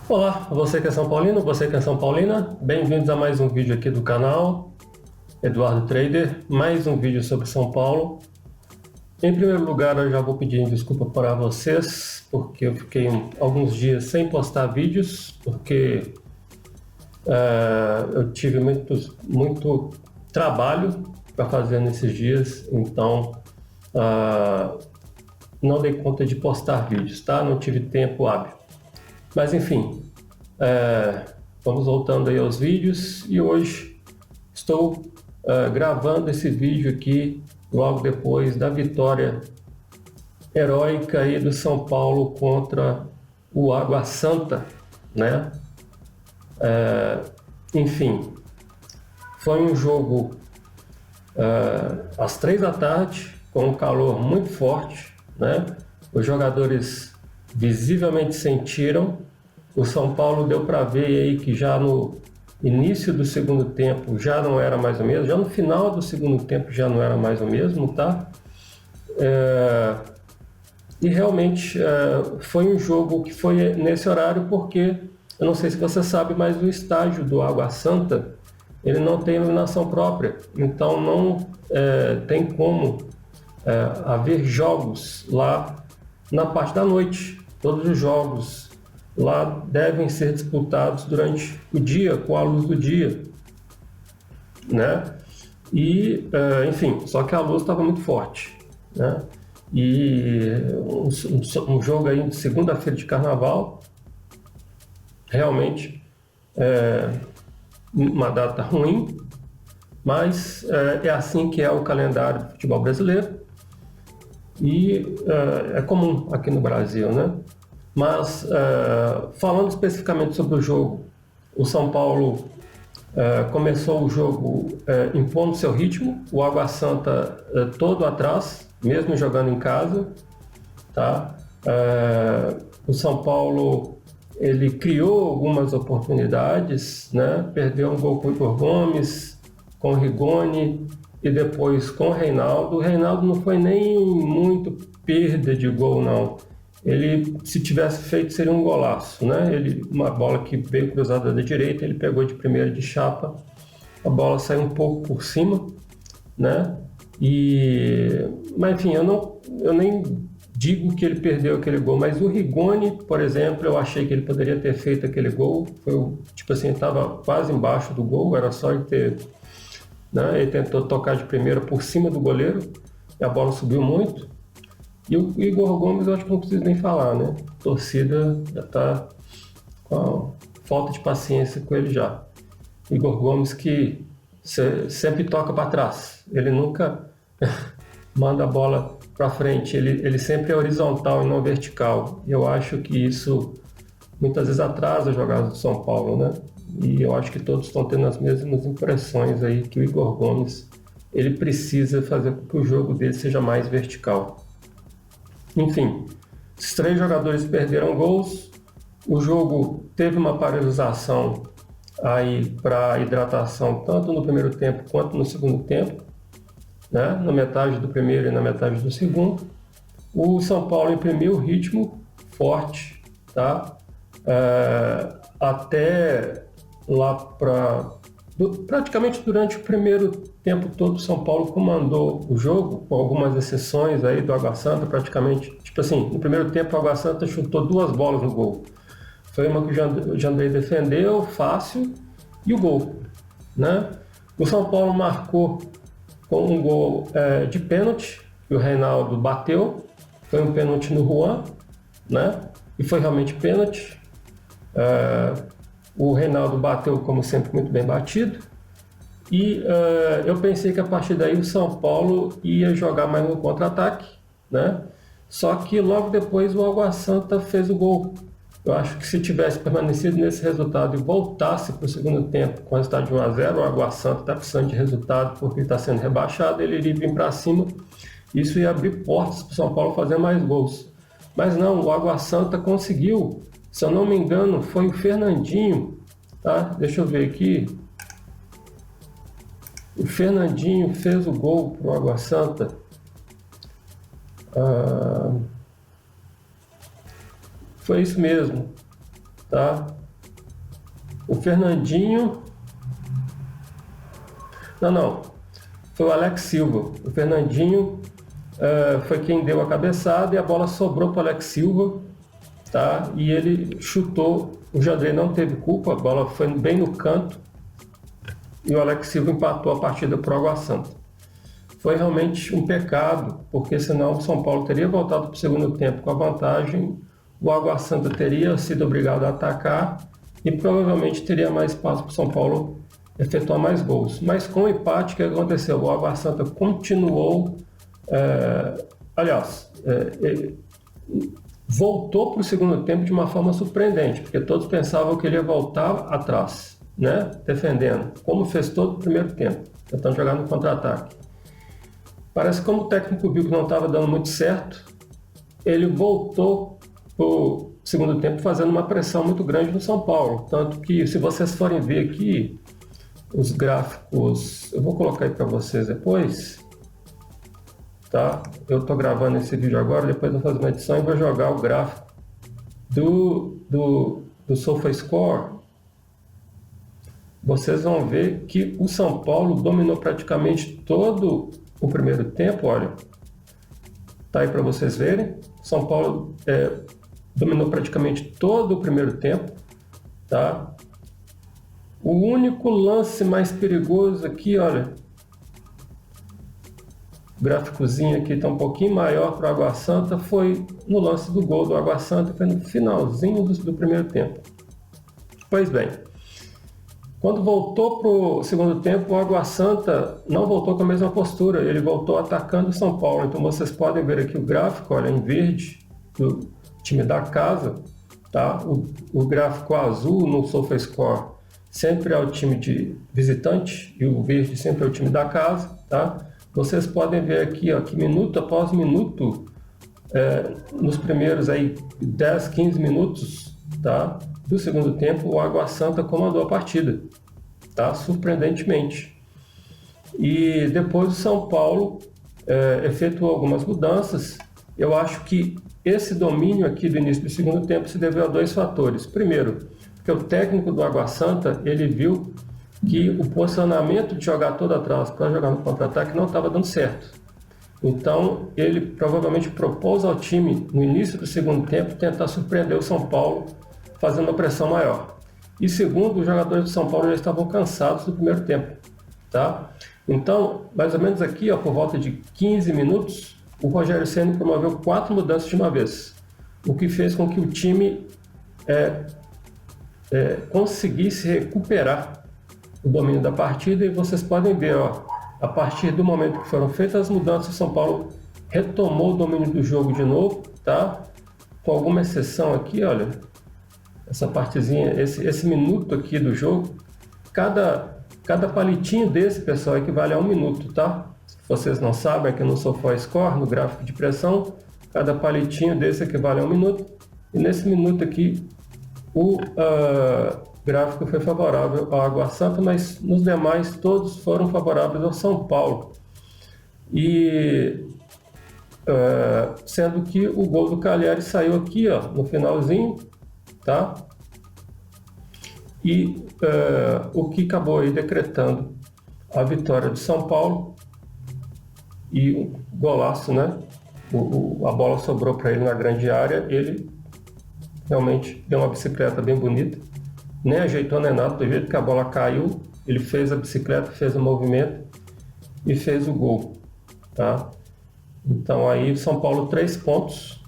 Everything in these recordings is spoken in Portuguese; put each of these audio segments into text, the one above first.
Olá, você que é São Paulino, você que é São Paulina, bem-vindos a mais um vídeo aqui do canal Eduardo Trader, mais um vídeo sobre São Paulo. Em primeiro lugar, eu já vou pedir desculpa para vocês, porque eu fiquei alguns dias sem postar vídeos, porque eu tive muito trabalho para fazer nesses dias, então não dei conta de postar vídeos, tá? Não tive tempo hábil. Mas enfim, vamos voltando aí aos vídeos e hoje estou gravando esse vídeo aqui logo depois da vitória heróica aí do São Paulo contra o Água Santa, né? Enfim, foi um jogo às 3 da tarde, com um calor muito forte, né? Os jogadores visivelmente sentiram. O São Paulo deu para ver aí que já no início do segundo tempo já não era mais o mesmo, já no final do segundo tempo já não era mais o mesmo, tá? E realmente foi um jogo que foi nesse horário porque, eu não sei se você sabe, mas o estádio do Água Santa, ele não tem iluminação própria, então não tem como haver jogos lá na parte da noite. Todos os jogos lá devem ser disputados durante o dia, com a luz do dia, né? E, enfim, só que a luz estava muito forte, né? E um jogo aí de segunda-feira de carnaval, realmente uma data ruim, mas é assim que é o calendário do futebol brasileiro e é comum aqui no Brasil, né? Mas falando especificamente sobre o jogo, o São Paulo começou o jogo impondo seu ritmo, o Água Santa todo atrás, mesmo jogando em casa, tá? O São Paulo ele criou algumas oportunidades, né? Perdeu um gol com o Igor Gomes, com o Rigoni e depois com o Reinaldo. O Reinaldo não foi nem muito perda de gol, não. Ele, se tivesse feito, seria um golaço, né? Uma bola que veio cruzada da direita, ele pegou de primeira de chapa, a bola saiu um pouco por cima, né? Mas enfim, eu nem digo que ele perdeu aquele gol, mas o Rigoni, por exemplo, eu achei que ele poderia ter feito aquele gol, tipo assim, estava quase embaixo do gol, era só ele ter, né? Ele tentou tocar de primeira por cima do goleiro, e a bola subiu muito. E o Igor Gomes, eu acho que não preciso nem falar, né? A torcida já está com falta de paciência com ele já. Igor Gomes que sempre toca para trás, ele nunca manda a bola para frente, ele sempre é horizontal e não vertical. E eu acho que isso muitas vezes atrasa as jogadas do São Paulo, né? E eu acho que todos estão tendo as mesmas impressões aí, que o Igor Gomes, ele precisa fazer com que o jogo dele seja mais vertical. Enfim, os 3 jogadores perderam gols, o jogo teve uma paralisação aí para hidratação tanto no primeiro tempo quanto no segundo tempo, né? Na metade do primeiro e na metade do segundo. O São Paulo imprimiu ritmo forte, tá? Até lá praticamente durante o primeiro tempo todo, o São Paulo comandou o jogo, com algumas exceções aí do Água Santa, praticamente, tipo assim, no primeiro tempo o Água Santa chutou 2 bolas no gol. Foi uma que o Jandrei defendeu, fácil, e o gol, né? O São Paulo marcou com um gol de pênalti, que o Reinaldo bateu, foi um pênalti no Juan, né? E foi realmente pênalti. O Reinaldo bateu, como sempre, muito bem batido. E eu pensei que a partir daí o São Paulo ia jogar mais no contra-ataque, né? Só que logo depois o Água Santa fez o gol. Eu acho que se tivesse permanecido nesse resultado e voltasse para o segundo tempo com o resultado de 1-0, o Água Santa está precisando de resultado porque está sendo rebaixado, ele iria vir para cima. Isso ia abrir portas para o São Paulo fazer mais gols. Mas não, o Água Santa conseguiu. Se eu não me engano, foi o Fernandinho, tá? Deixa eu ver aqui. O Fernandinho fez o gol para o Água Santa. Foi isso mesmo. tá? O Fernandinho... Não, foi o Alex Silva. O Fernandinho foi quem deu a cabeçada e a bola sobrou para o Alex Silva, tá? E ele chutou, o Jandrei não teve culpa, a bola foi bem no canto e o Alex Silva empatou a partida para o Água Santa. Foi realmente um pecado, porque senão o São Paulo teria voltado para o segundo tempo com a vantagem, o Água Santa teria sido obrigado a atacar e provavelmente teria mais espaço para o São Paulo efetuar mais gols. Mas com o empate, o que aconteceu? O Água Santa continuou, voltou para o segundo tempo de uma forma surpreendente, porque todos pensavam que ele ia voltar atrás, né? Defendendo, como fez todo o primeiro tempo, tentando jogar no contra-ataque. Parece que como o técnico viu que não estava dando muito certo, ele voltou para o segundo tempo fazendo uma pressão muito grande no São Paulo. Tanto que, se vocês forem ver aqui, os gráficos, eu vou colocar aí para vocês depois, tá? Eu estou gravando esse vídeo agora, depois eu vou fazer uma edição e vou jogar o gráfico do SofaScore. Vocês vão ver que o São Paulo dominou praticamente todo o primeiro tempo, olha, tá aí para vocês verem. São Paulo dominou praticamente todo o primeiro tempo, tá? O único lance mais perigoso aqui, olha, o gráficozinho aqui está um pouquinho maior para o Água Santa, foi no lance do gol do Água Santa, foi no finalzinho do primeiro tempo. Pois bem, quando voltou para o segundo tempo, o Água Santa não voltou com a mesma postura, ele voltou atacando o São Paulo. Então vocês podem ver aqui o gráfico, olha, em verde, do time da casa, tá? O gráfico azul no SofaScore sempre é o time de visitante e o verde sempre é o time da casa, tá? Vocês podem ver aqui, ó, que minuto após minuto, nos primeiros aí 10, 15 minutos, tá, do segundo tempo, o Água Santa comandou a partida, tá? Surpreendentemente. E depois o São Paulo efetuou algumas mudanças. Eu acho que esse domínio aqui do início do segundo tempo se deveu a dois fatores. Primeiro, porque o técnico do Água Santa, ele viu que o posicionamento de jogar todo atrás para jogar no contra-ataque não estava dando certo. Então, ele provavelmente propôs ao time, no início do segundo tempo, tentar surpreender o São Paulo, fazendo uma pressão maior. E segundo, os jogadores do São Paulo já estavam cansados do primeiro tempo, tá? Então, mais ou menos aqui, ó, por volta de 15 minutos, o Rogério Ceni promoveu 4 mudanças de uma vez, o que fez com que o time conseguisse recuperar o domínio da partida. E vocês podem ver, ó, a partir do momento que foram feitas as mudanças, o São Paulo retomou o domínio do jogo de novo, tá? Com alguma exceção aqui, olha, essa partezinha, esse minuto aqui do jogo, cada palitinho desse, pessoal, equivale a 1 minuto, tá? Se vocês não sabem, aqui no SofaScore, no gráfico de pressão, cada palitinho desse equivale a 1 minuto, e nesse minuto aqui, o gráfico foi favorável ao Água Santa, mas nos demais todos foram favoráveis ao São Paulo. E sendo que o gol do Calheri saiu aqui, ó, no finalzinho, tá? E o que acabou aí decretando a vitória de São Paulo e um golaço, né? A bola sobrou para ele na grande área, ele realmente deu uma bicicleta bem bonita, nem ajeitou nem nada, do jeito que a bola caiu, ele fez a bicicleta, fez o movimento e fez o gol, tá? Então aí São Paulo 3 pontos.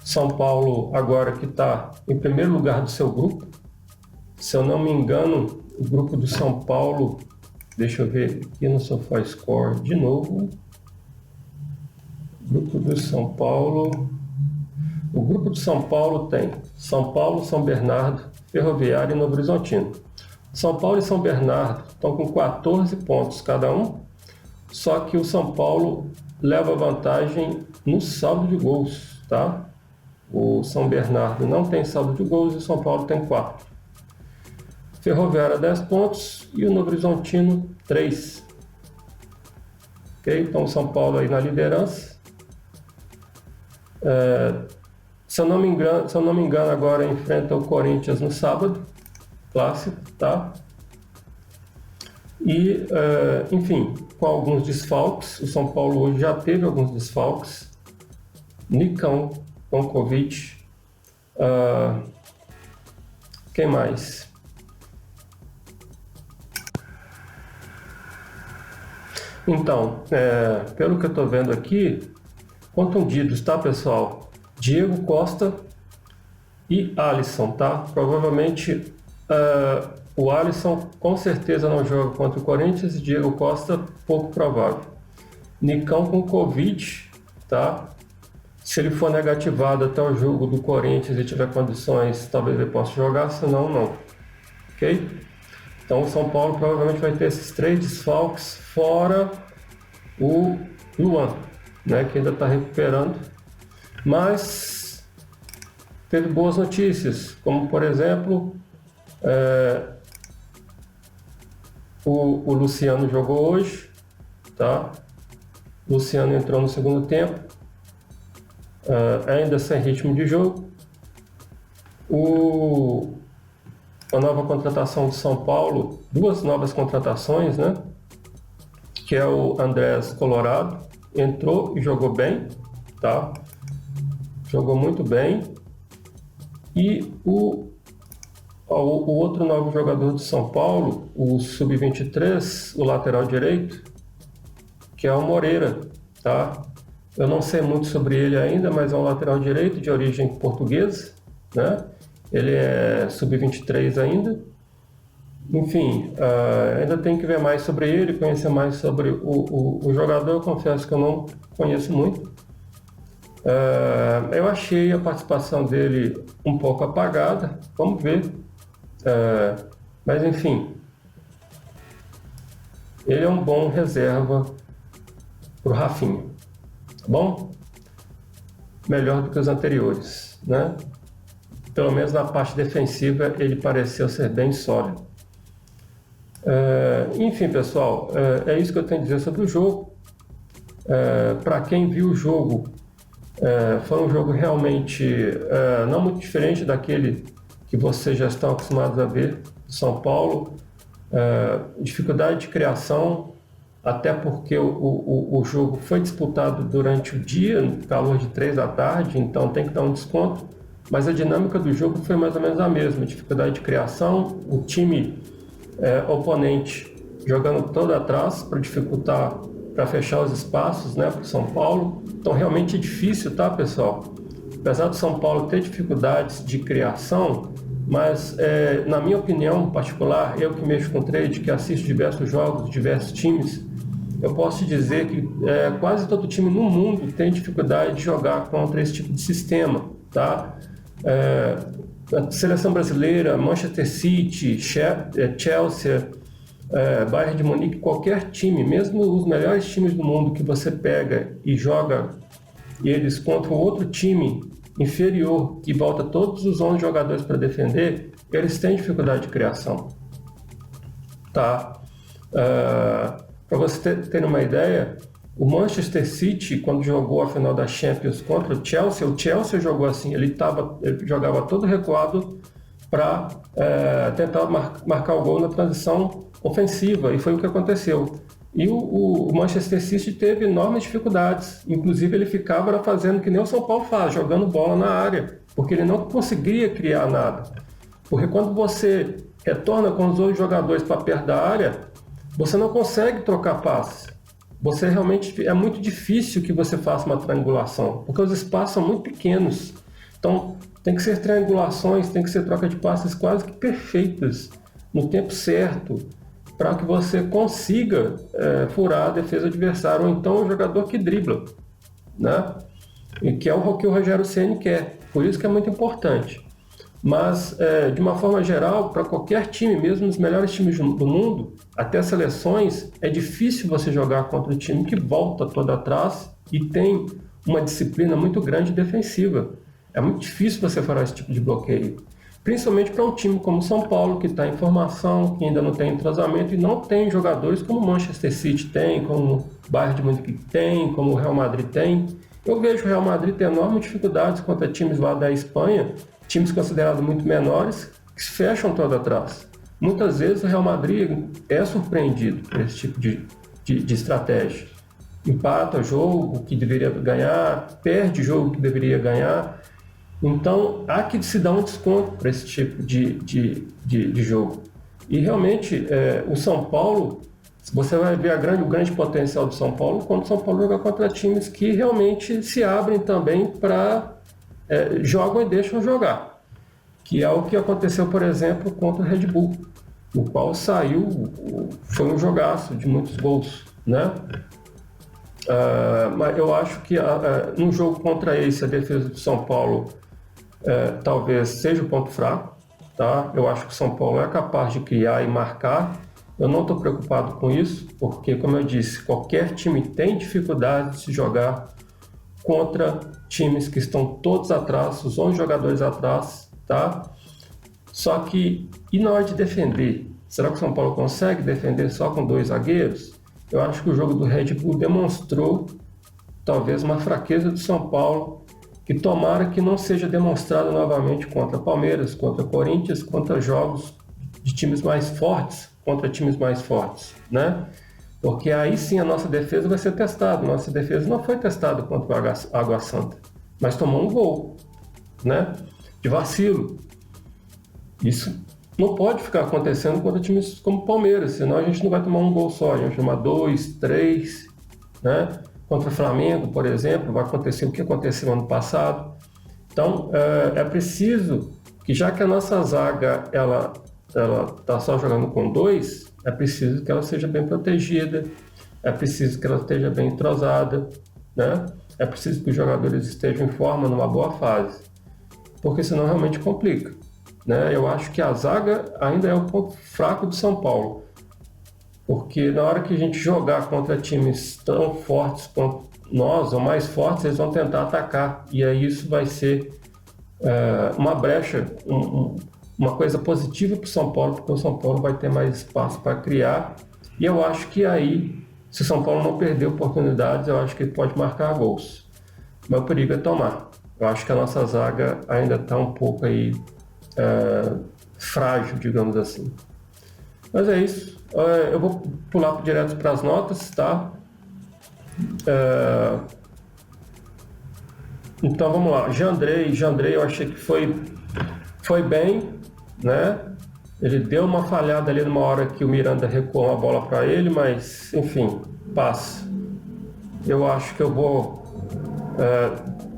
São Paulo agora que está em primeiro lugar do seu grupo. Se eu não me engano, o grupo do São Paulo, deixa eu ver aqui no SofaScore de novo. Grupo do São Paulo. O grupo do São Paulo tem São Paulo, São Bernardo, Ferroviário e Novo Horizontino. São Paulo e São Bernardo estão com 14 pontos cada um, só que o São Paulo leva vantagem no saldo de gols, tá? O São Bernardo não tem saldo de gols e o São Paulo tem 4. Ferroviária 10 pontos e o Novo Horizontino 3. Ok? Então o São Paulo aí na liderança. Se eu não me engano, agora enfrenta o Corinthians no sábado, clássico, tá? E, enfim, com alguns desfalques, o São Paulo hoje já teve alguns desfalques. Nicão com Covid. Quem mais? Então, pelo que eu estou vendo aqui, contundidos, tá, pessoal? Diego Costa e Alisson, tá? Provavelmente o Alisson com certeza não joga contra o Corinthians e Diego Costa pouco provável. Nicão com Covid, tá? Se ele for negativado até o jogo do Corinthians e tiver condições, talvez ele possa jogar, senão não. Ok? Então o São Paulo provavelmente vai ter esses 3 desfalques, fora o Luan, né, que ainda está recuperando. Mas teve boas notícias, como por exemplo, o Luciano jogou hoje, tá? O Luciano entrou no segundo tempo, ainda sem ritmo de jogo. A nova contratação de São Paulo, 2 novas contratações, né? Que é o Andrés Colorado, entrou e jogou bem, tá? Jogou muito bem. E o outro novo jogador de São Paulo, o Sub-23, o lateral direito, que é o Moreira, tá? Eu não sei muito sobre ele ainda, mas é um lateral direito de origem portuguesa, né? Ele é Sub-23 ainda. Enfim, ainda tem que ver mais sobre ele, conhecer mais sobre o jogador. Eu confesso que eu não conheço muito. Eu achei a participação dele um pouco apagada, vamos ver. Mas enfim, ele é um bom reserva para o Rafinha, tá bom? Melhor do que os anteriores, né? Pelo menos na parte defensiva ele pareceu ser bem sólido. Enfim, pessoal, é isso que eu tenho a dizer sobre o jogo. Para quem viu o jogo, foi um jogo realmente não muito diferente daquele que vocês já estão acostumados a ver do São Paulo. Dificuldade de criação, até porque o jogo foi disputado durante o dia, no calor de 3 da tarde, então tem que dar um desconto. Mas a dinâmica do jogo foi mais ou menos a mesma, dificuldade de criação, o time oponente jogando todo atrás para dificultar, para fechar os espaços, né, para o São Paulo. Então realmente é difícil, tá, pessoal? Apesar do São Paulo ter dificuldades de criação, mas na minha opinião particular, eu que mexo com trade, que assisto diversos jogos, diversos times, eu posso dizer que quase todo time no mundo tem dificuldade de jogar contra esse tipo de sistema, tá? A seleção brasileira, Manchester City, Chelsea, Bayern de Munique, qualquer time, mesmo os melhores times do mundo que você pega e joga eles contra um outro time inferior que volta todos os 11 jogadores para defender, eles têm dificuldade de criação, tá? Para você ter uma ideia, o Manchester City, quando jogou a final da Champions contra o Chelsea jogou assim, ele jogava todo recuado para tentar marcar o gol na transição ofensiva, e foi o que aconteceu. E o Manchester City teve enormes dificuldades, inclusive ele ficava fazendo que nem o São Paulo faz, jogando bola na área, porque ele não conseguia criar nada. Porque quando você retorna com os outros jogadores para perto da área, você não consegue trocar passes. Você realmente é muito difícil que você faça uma triangulação, porque os espaços são muito pequenos. Então, tem que ser triangulações, tem que ser troca de passes quase que perfeitas, no tempo certo, para que você consiga furar a defesa adversária, ou então o jogador que dribla, né? E que é o que o Rogério Ceni quer, por isso que é muito importante. Mas, de uma forma geral, para qualquer time, mesmo os melhores times do mundo, até as seleções, é difícil você jogar contra um time que volta todo atrás e tem uma disciplina muito grande defensiva. É muito difícil você fazer esse tipo de bloqueio. Principalmente para um time como o São Paulo, que está em formação, que ainda não tem entrosamento e não tem jogadores como o Manchester City tem, como o Bayern de Munique tem, como o Real Madrid tem. Eu vejo o Real Madrid ter enormes dificuldades contra times lá da Espanha, times considerados muito menores, que se fecham todo atrás. Muitas vezes o Real Madrid é surpreendido por esse tipo de estratégia. Empata jogo que deveria ganhar, perde jogo que deveria ganhar. Então, há que se dar um desconto para esse tipo de jogo. E realmente, o São Paulo, você vai ver o grande potencial do São Paulo quando o São Paulo joga contra times que realmente se abrem também para jogam e deixam jogar. Que é o que aconteceu, por exemplo, contra o Red Bull, o qual foi um jogaço de muitos gols, né? Mas eu acho que no jogo contra esse, a defesa do São Paulo talvez seja o ponto fraco, tá? Eu acho que o São Paulo é capaz de criar e marcar. Eu não estou preocupado com isso, porque, como eu disse, qualquer time tem dificuldade de se jogar contra times que estão todos atrás, os 11 jogadores atrás, tá? Só que, e na hora de defender? Será que o São Paulo consegue defender só com 2 zagueiros? Eu acho que o jogo do Red Bull demonstrou talvez uma fraqueza do São Paulo, que tomara que não seja demonstrado novamente contra Palmeiras, contra Corinthians, contra jogos de times mais fortes, contra times mais fortes, né? Porque aí sim a nossa defesa vai ser testada. Nossa defesa não foi testada contra o Água Santa, mas tomou um gol, né? De vacilo. Isso não pode ficar acontecendo contra times como Palmeiras, senão a gente não vai tomar um gol só, a gente vai tomar 2, 3, né? Contra o Flamengo, por exemplo, vai acontecer o que aconteceu ano passado. Então, é preciso que, já que a nossa zaga ela está só jogando com 2, é preciso que ela seja bem protegida, é preciso que ela esteja bem entrosada, né? É preciso que os jogadores estejam em forma, numa boa fase, porque senão realmente complica, né? Eu acho que a zaga ainda é o ponto fraco do São Paulo, porque na hora que a gente jogar contra times tão fortes quanto nós, ou mais fortes, eles vão tentar atacar, e aí isso vai ser uma brecha, uma coisa positiva para o São Paulo, porque o São Paulo vai ter mais espaço para criar, e eu acho que aí, se o São Paulo não perder oportunidades, eu acho que ele pode marcar gols. Mas o perigo é tomar. Eu acho que a nossa zaga ainda está um pouco aí frágil, digamos assim. Mas é isso. Eu vou pular direto para as notas, tá? Então vamos lá. Jandrei, eu achei que foi bem, né? Ele deu uma falhada ali numa hora que o Miranda recuou a bola para ele, mas enfim, passa. Eu acho que eu vou.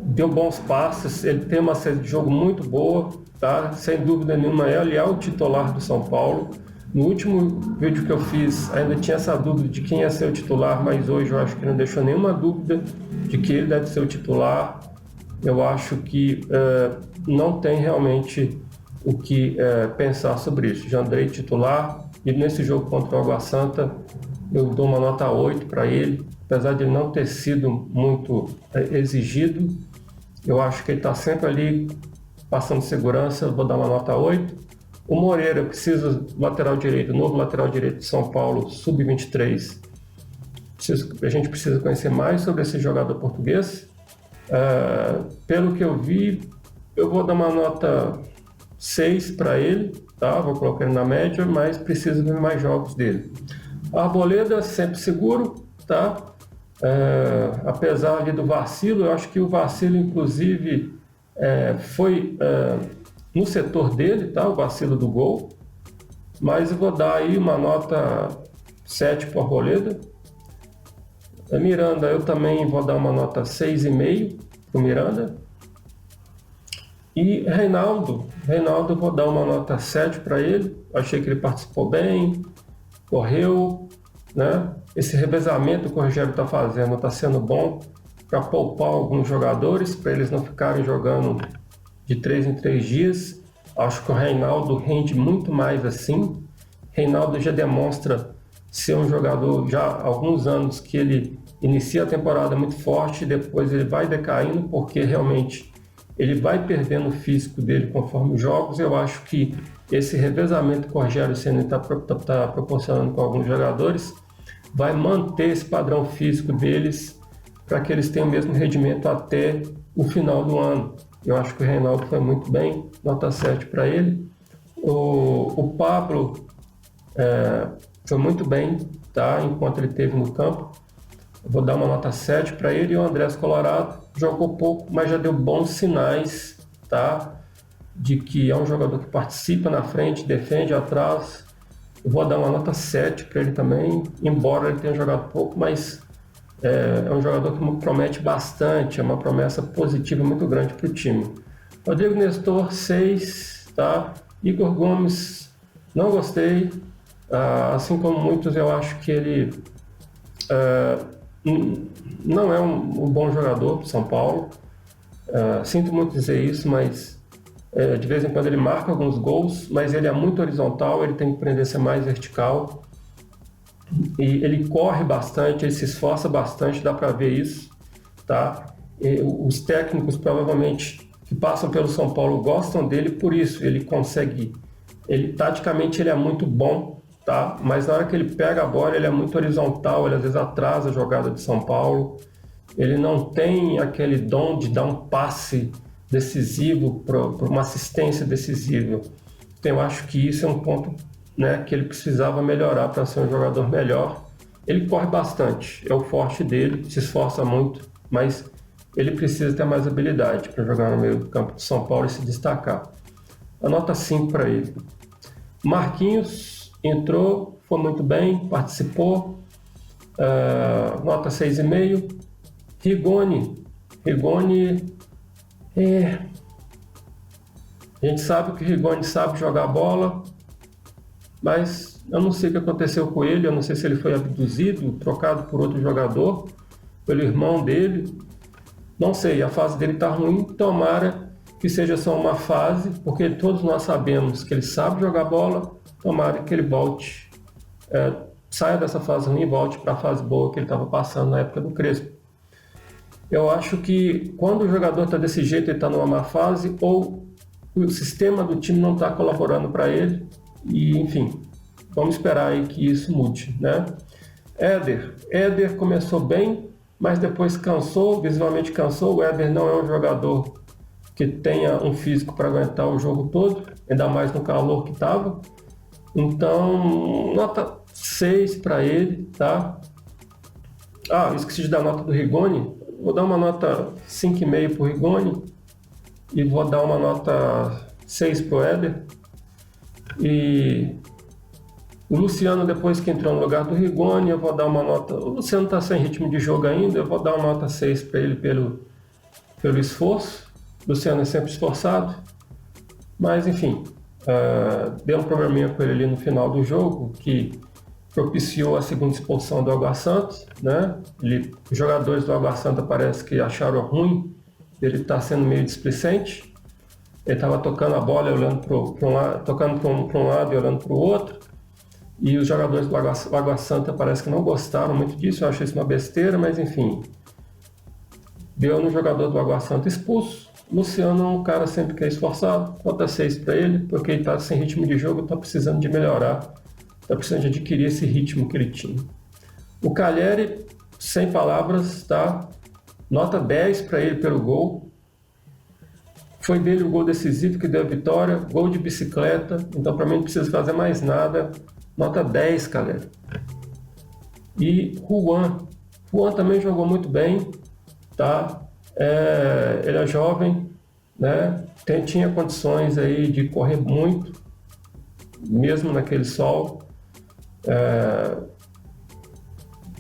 Deu bons passes, ele tem uma série de jogo muito boa, tá? Sem dúvida nenhuma, ele é o titular do São Paulo. No último vídeo que eu fiz, ainda tinha essa dúvida de quem ia ser o titular, mas hoje eu acho que não deixou nenhuma dúvida de que ele deve ser o titular. Eu acho que não tem realmente o que pensar sobre isso. Jandrei titular, e nesse jogo contra o Água Santa, eu dou uma nota 8 para ele, apesar de ele não ter sido muito exigido. Eu acho que ele está sempre ali passando segurança, eu vou dar uma nota 8. O Moreira precisa, lateral direito, novo lateral direito de São Paulo, sub-23. A gente precisa conhecer mais sobre esse jogador português. Pelo que eu vi, eu vou dar uma nota 6 para ele, tá? Vou colocar ele na média, mas preciso ver mais jogos dele. Arboleda, sempre seguro, tá? Apesar ali do vacilo, eu acho que o vacilo, inclusive, foi no setor dele, tá? O vacilo do gol, mas eu vou dar aí uma nota 7 para o Arboleda. Miranda, eu também vou dar uma nota 6,5 para o Miranda. E Reinaldo, eu vou dar uma nota 7 para ele. Achei que ele participou bem, correu, né? Esse revezamento que o Rogério está fazendo está sendo bom para poupar alguns jogadores, para eles não ficarem jogando de 3 em 3 dias. Acho que o Reinaldo rende muito mais assim. Reinaldo já demonstra ser um jogador já há alguns anos que ele inicia a temporada muito forte e depois ele vai decaindo, porque realmente ele vai perdendo o físico dele conforme os jogos. Eu acho que esse revezamento que o Rogério Ceni está proporcionando com alguns jogadores vai manter esse padrão físico deles para que eles tenham o mesmo rendimento até o final do ano. Eu acho que o Reinaldo foi muito bem, nota 7 para ele. O Pablo foi muito bem, tá? Enquanto ele esteve no campo. Eu vou dar uma nota 7 para ele. E o Andrés Colorado jogou pouco, mas já deu bons sinais, tá? De que é um jogador que participa na frente, defende atrás. Eu vou dar uma nota 7 para ele também, embora ele tenha jogado pouco, mas é um jogador que promete bastante, é uma promessa positiva muito grande para o time. Rodrigo Nestor, 6, tá? Igor Gomes, não gostei. Assim como muitos, eu acho que ele não é um bom jogador para São Paulo. Sinto muito dizer isso, mas de vez em quando ele marca alguns gols, mas ele é muito horizontal, ele tem que aprender a ser mais vertical. E ele corre bastante, ele se esforça bastante, dá para ver isso, tá? E os técnicos provavelmente que passam pelo São Paulo gostam dele por isso, ele consegue, taticamente ele é muito bom, tá? Mas na hora que ele pega a bola ele é muito horizontal, ele às vezes atrasa a jogada de São Paulo, ele não tem aquele dom de dar um passe decisivo para uma assistência decisiva. Então eu acho que isso é um ponto, né, que ele precisava melhorar para ser um jogador melhor. Ele corre bastante, é o forte dele, se esforça muito, mas ele precisa ter mais habilidade para jogar no meio do campo de São Paulo e se destacar. A nota 5 para ele. Marquinhos entrou, foi muito bem, participou, nota 6,5. Rigoni, a gente sabe que o Rigoni sabe jogar bola, mas eu não sei o que aconteceu com ele, eu não sei se ele foi abduzido, trocado por outro jogador, pelo irmão dele, não sei, a fase dele está ruim, tomara que seja só uma fase, porque todos nós sabemos que ele sabe jogar bola, tomara que ele volte, saia dessa fase ruim e volte para a fase boa que ele estava passando na época do Crespo. Eu acho que quando o jogador está desse jeito, ele está numa má fase, ou o sistema do time não está colaborando para ele, e enfim, vamos esperar aí que isso mude, né? Éder começou bem, mas depois cansou, visualmente cansou. O Éder não é um jogador que tenha um físico para aguentar o jogo todo, ainda mais no calor que estava. Então, nota 6 para ele, tá? Esqueci de dar a nota do Rigoni. Vou dar uma nota 5,5 para o Rigoni e vou dar uma nota 6 para o Éder. E o Luciano, depois que entrou no lugar do Rigoni, eu vou dar uma nota... O Luciano está sem ritmo de jogo ainda, eu vou dar uma nota 6 para ele pelo esforço. O Luciano é sempre esforçado, mas enfim, deu um probleminha com ele ali no final do jogo, que propiciou a segunda expulsão do Água Santa, né? Os jogadores do Água Santa parece que acharam ruim ele estar sendo meio displicente. Ele estava tocando a bola, olhando para um lado e olhando para o outro. E os jogadores do Água Santa parece que não gostaram muito disso. Eu achei isso uma besteira, mas enfim. Deu no jogador do Água Santa expulso. Luciano é um cara sempre que é esforçado. Nota 6 para ele, porque ele está sem ritmo de jogo, está precisando de melhorar. Está precisando de adquirir esse ritmo que ele tinha. O Calheri, sem palavras, tá? Nota 10 para ele pelo gol. Foi dele o gol decisivo que deu a vitória, gol de bicicleta, então para mim não precisa fazer mais nada. Nota 10, Calheri. E Juan também jogou muito bem, tá? Ele é jovem, né? Tinha condições aí de correr muito, mesmo naquele sol.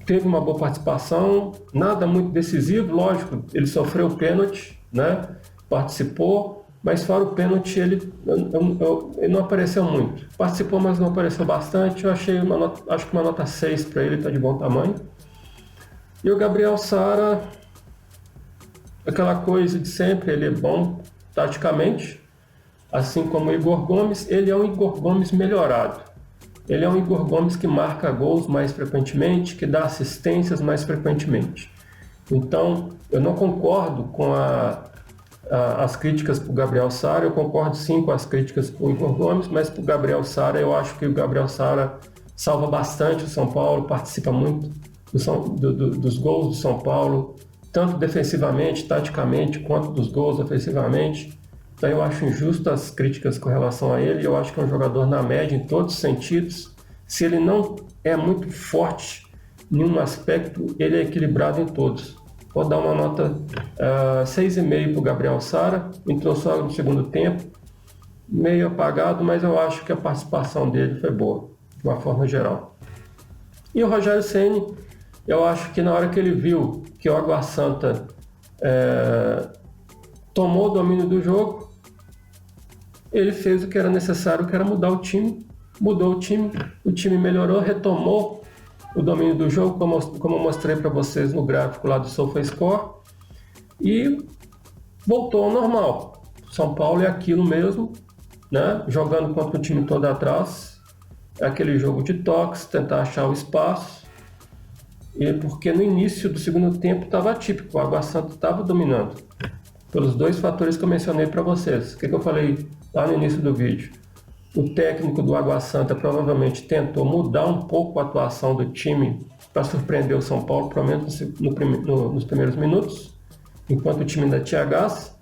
Teve uma boa participação, nada muito decisivo, lógico, ele sofreu o pênalti, né? Participou, mas fora o pênalti ele não apareceu muito. Participou, mas não apareceu bastante. Eu achei acho que uma nota 6 para ele, está de bom tamanho. E o Gabriel Sara, aquela coisa de sempre, ele é bom taticamente, assim como o Igor Gomes. Ele é um Igor Gomes melhorado. Ele é um Igor Gomes que marca gols mais frequentemente, que dá assistências mais frequentemente. Então, eu não concordo com as críticas para o Gabriel Sara, eu concordo sim com as críticas para o Igor Gomes, mas para o Gabriel Sara, eu acho que o Gabriel Sara salva bastante o São Paulo, participa muito dos gols do São Paulo, tanto defensivamente, taticamente, quanto dos gols ofensivamente. Então eu acho injusto as críticas com relação a ele. Eu acho que é um jogador na média em todos os sentidos. Se ele não é muito forte em um aspecto, ele é equilibrado em todos. Vou dar uma nota 6,5 para o Gabriel Sara. Entrou só no segundo tempo, meio apagado, mas eu acho que a participação dele foi boa, de uma forma geral. E o Rogério Ceni, eu acho que na hora que ele viu que o Água Santa tomou o domínio do jogo, ele fez o que era necessário, que era mudar o time. Mudou o time melhorou, retomou o domínio do jogo, como eu mostrei para vocês no gráfico lá do SofaScore, e voltou ao normal. São Paulo é aquilo mesmo, né? Jogando contra o time todo atrás, é aquele jogo de toques, tentar achar o espaço, e porque no início do segundo tempo estava atípico, o Água Santa estava dominando, pelos dois fatores que eu mencionei para vocês. O que eu falei lá no início do vídeo? O técnico do Água Santa provavelmente tentou mudar um pouco a atuação do time para surpreender o São Paulo, pelo menos nos primeiros minutos, enquanto o time ainda tinha gás.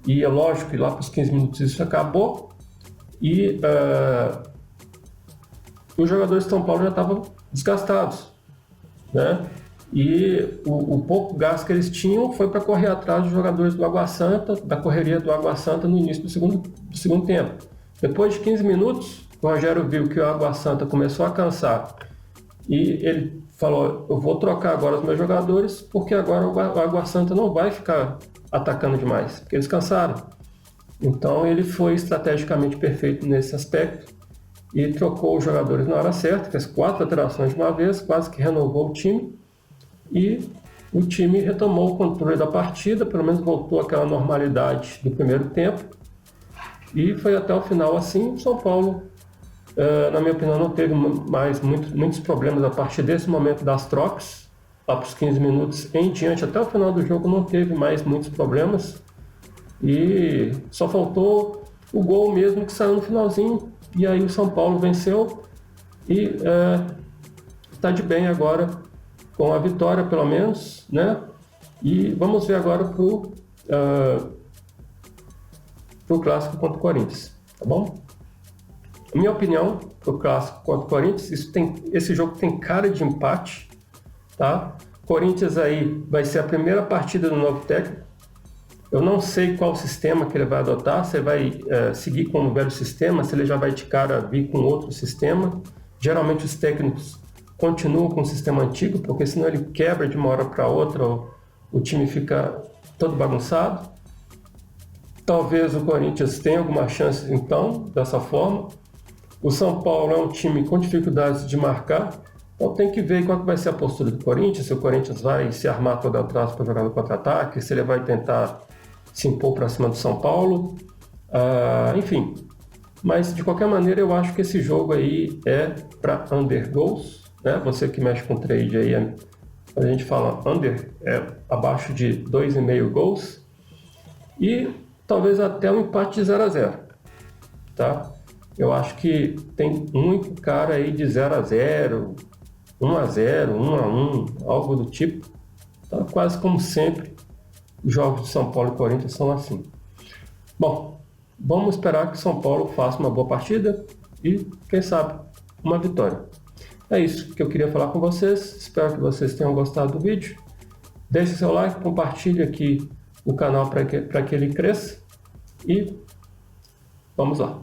E é lógico que lá para os 15 minutos isso acabou. E os jogadores de São Paulo já estavam desgastados, né? E o pouco gás que eles tinham foi para correr atrás dos jogadores do Água Santa, da correria do Água Santa no início do segundo tempo. Depois de 15 minutos, o Rogério viu que o Água Santa começou a cansar e ele falou: eu vou trocar agora os meus jogadores, porque agora o Água Santa não vai ficar atacando demais, porque eles cansaram. Então ele foi estrategicamente perfeito nesse aspecto e trocou os jogadores na hora certa, fez 4 alterações de uma vez, quase que renovou o time, e o time retomou o controle da partida, pelo menos voltou àquela normalidade do primeiro tempo. E foi até o final assim. São Paulo, na minha opinião, não teve mais muitos problemas a partir desse momento das trocas. Lá para os 15 minutos em diante, até o final do jogo, não teve mais muitos problemas. E só faltou o gol mesmo, que saiu no finalzinho. E aí o São Paulo venceu e está de bem agora com a vitória, pelo menos, né? E vamos ver agora para o clássico contra o Corinthians, tá bom? A minha opinião para o clássico contra o Corinthians, esse jogo tem cara de empate, tá? Corinthians aí vai ser a primeira partida do novo técnico. Eu não sei qual sistema que ele vai adotar, se ele vai seguir com o velho sistema, se ele já vai de cara vir com outro sistema. Geralmente os técnicos continuam com o sistema antigo, porque senão ele quebra de uma hora para outra, o time fica todo bagunçado. Talvez o Corinthians tenha alguma chance, então, dessa forma. O São Paulo é um time com dificuldades de marcar, então tem que ver qual que vai ser a postura do Corinthians, se o Corinthians vai se armar todo atrás para jogar no contra-ataque, se ele vai tentar se impor para cima do São Paulo, enfim. Mas, de qualquer maneira, eu acho que esse jogo aí é para under goals, né? Você que mexe com trade aí, a gente fala under, é abaixo de 2,5 gols. E talvez até um empate de 0-0, tá? Eu acho que tem muito cara aí de 0-0, 1-0, 1-1, algo do tipo. Tá? Quase como sempre, os jogos de São Paulo e Corinthians são assim. Bom, vamos esperar que São Paulo faça uma boa partida e, quem sabe, uma vitória. É isso que eu queria falar com vocês. Espero que vocês tenham gostado do vídeo. Deixe seu like, compartilhe aqui o canal para que ele cresça e vamos lá.